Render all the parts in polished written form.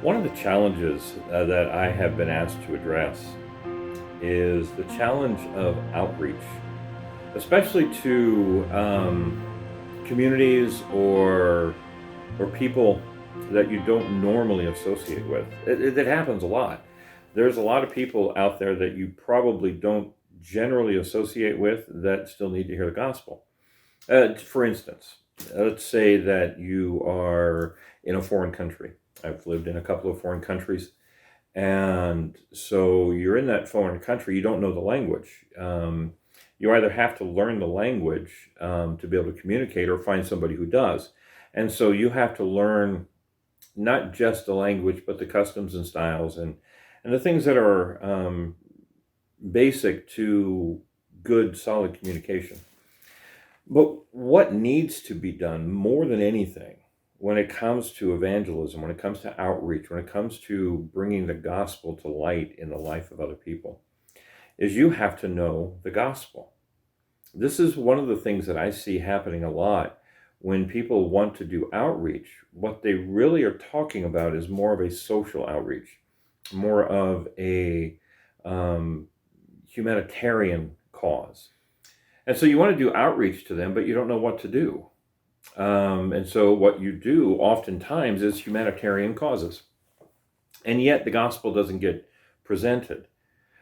One of the challenges that I have been asked to address is the challenge of outreach, especially to communities or people that you don't normally associate with. It happens a lot. There's a lot of people out there that you probably don't generally associate with that still need to hear the gospel. For instance, let's say that you are in a foreign country. I've lived in a couple of foreign countries. And so you're in that foreign country, you don't know the language. You either have to learn the language to be able to communicate or find somebody who does. And so you have to learn not just the language, but the customs and styles and the things that are basic to good, solid communication. But what needs to be done more than anything when it comes to evangelism, when it comes to outreach, when it comes to bringing the gospel to light in the life of other people, is you have to know the gospel. This is one of the things that I see happening a lot when people want to do outreach. What they really are talking about is more of a social outreach, more of a humanitarian cause. And so you want to do outreach to them, but you don't know what to do. And so what you do oftentimes is humanitarian causes. And yet the gospel doesn't get presented.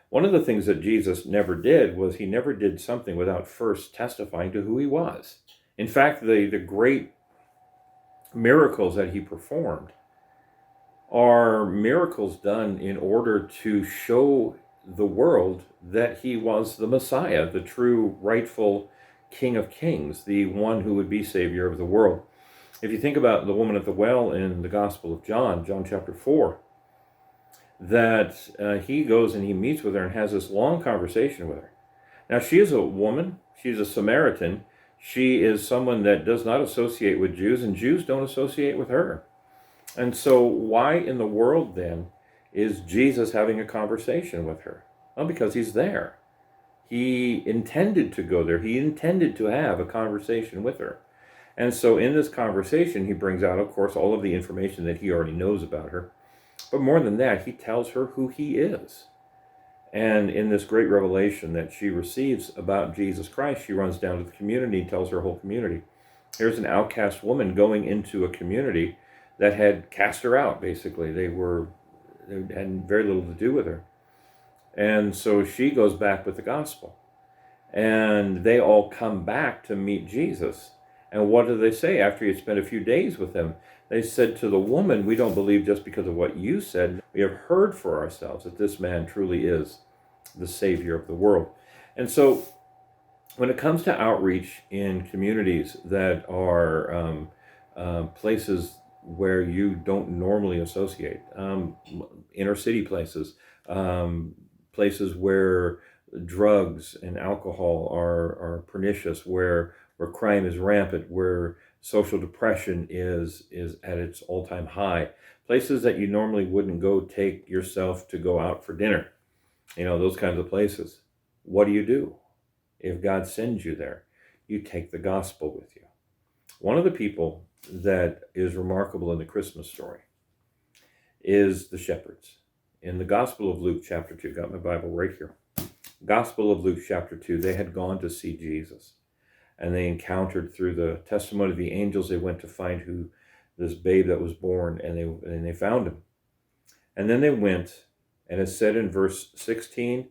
One of the things that Jesus never did was he never did something without first testifying to who he was. In fact, the great miracles that he performed are miracles done in order to show the world that he was the Messiah, the true rightful King of Kings, the one who would be Savior of the world. If you think about the woman at the well in the Gospel of John, John chapter 4, that he goes and he meets with her and has this long conversation with her. Now, she is a woman, she's a Samaritan, she is someone that does not associate with Jews, and Jews don't associate with her. And so why in the world then is Jesus having a conversation with her? Well, because he's there. He intended to go there. He intended to have a conversation with her. And so in this conversation, he brings out, of course, all of the information that he already knows about her. But more than that, he tells her who he is. And in this great revelation that she receives about Jesus Christ, she runs down to the community and tells her whole community. Here's an outcast woman going into a community that had cast her out, basically. They had very little to do with her. And so she goes back with the gospel. And they all come back to meet Jesus. And what do they say after he had spent a few days with them? They said to the woman, "We don't believe just because of what you said. We have heard for ourselves that this man truly is the Savior of the world." And so when it comes to outreach in communities that are places where you don't normally associate, inner city places, places where drugs and alcohol are pernicious, where crime is rampant, where social depression is at its all-time high, places that you normally wouldn't go take yourself to go out for dinner, those kinds of places. What do? If God sends you there, you take the gospel with you. One of the people that is remarkable in the Christmas story is the shepherds. In the Gospel of Luke chapter 2, got my Bible right here. Gospel of Luke chapter 2, they had gone to see Jesus. And they encountered through the testimony of the angels, they went to find who this babe that was born, and they found him. And then they went, and it said in verse 16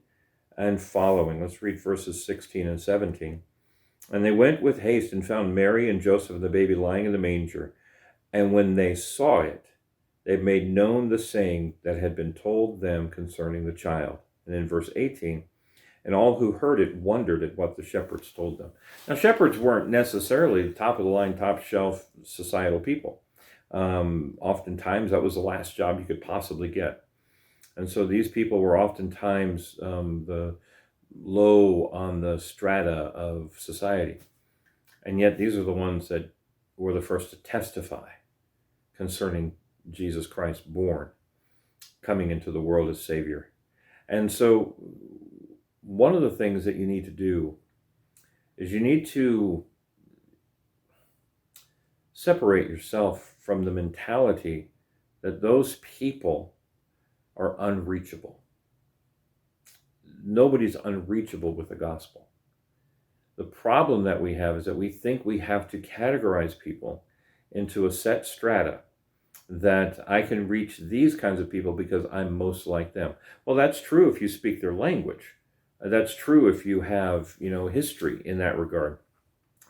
and following, let's read verses 16 and 17. And they went with haste and found Mary and Joseph and the baby lying in the manger. And when they saw it, they made known the saying that had been told them concerning the child. And in verse 18, and all who heard it wondered at what the shepherds told them. Now, shepherds weren't necessarily the top of the line, top shelf societal people. Oftentimes, that was the last job you could possibly get. And so these people were oftentimes the low on the strata of society. And yet these are the ones that were the first to testify concerning Jesus Christ born, coming into the world as Savior. And so one of the things that you need to do is you need to separate yourself from the mentality that those people are unreachable. Nobody's unreachable with the gospel. The problem that we have is that we think we have to categorize people into a set strata, that I can reach these kinds of people because I'm most like them. Well, that's true if you speak their language. That's true if you have, history in that regard.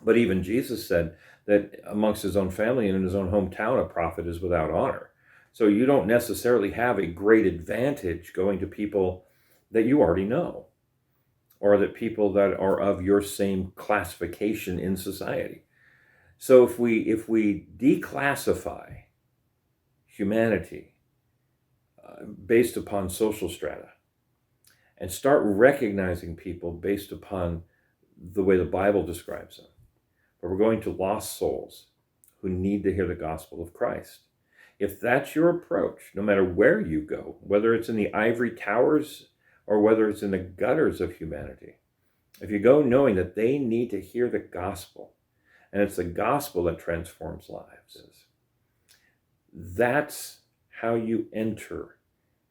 But even Jesus said that amongst his own family and in his own hometown, a prophet is without honor. So you don't necessarily have a great advantage going to people that you already know, or that people that are of your same classification in society. So if we declassify humanity based upon social strata and start recognizing people based upon the way the Bible describes them, but we're going to lost souls who need to hear the gospel of Christ. If that's your approach, no matter where you go, whether it's in the ivory towers or whether it's in the gutters of humanity, if you go knowing that they need to hear the gospel, and it's the gospel that transforms lives, that's how you enter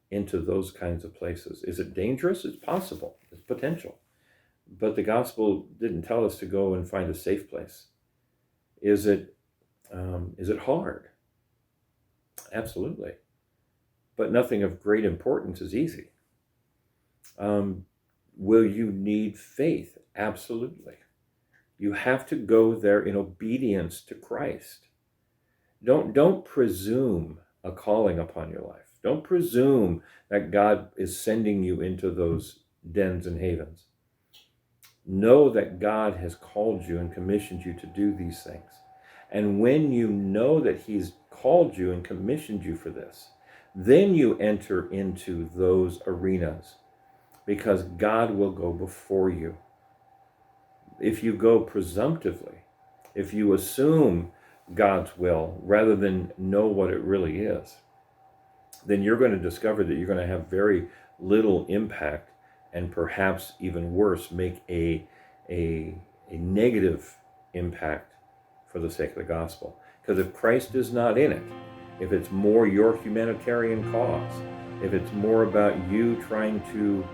into those kinds of places. Is it dangerous? It's possible. It's potential. But the gospel didn't tell us to go and find a safe place. Is it hard? Absolutely. But nothing of great importance is easy. Will you need faith? Absolutely. You have to go there in obedience to Christ. Don't presume a calling upon your life. Don't presume that God is sending you into those dens and havens. Know that God has called you and commissioned you to do these things. And when you know that he's called you and commissioned you for this, then you enter into those arenas, because God will go before you. If you go presumptively, if you assume God's will rather than know what it really is, then you're going to discover that you're going to have very little impact, and perhaps even worse, make a negative impact for the sake of the gospel. Because if Christ is not in it, if it's more your humanitarian cause, if it's more about you trying to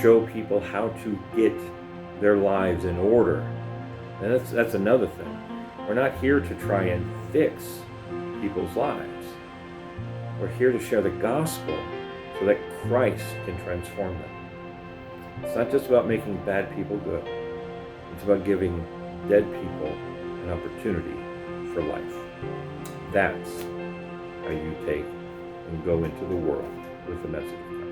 show people how to get their lives in order, then that's another thing. We're not here to try and fix people's lives. We're here to share the gospel so that Christ can transform them. It's not just about making bad people good. It's about giving dead people an opportunity for life. That's how you take and go into the world with the message of Christ.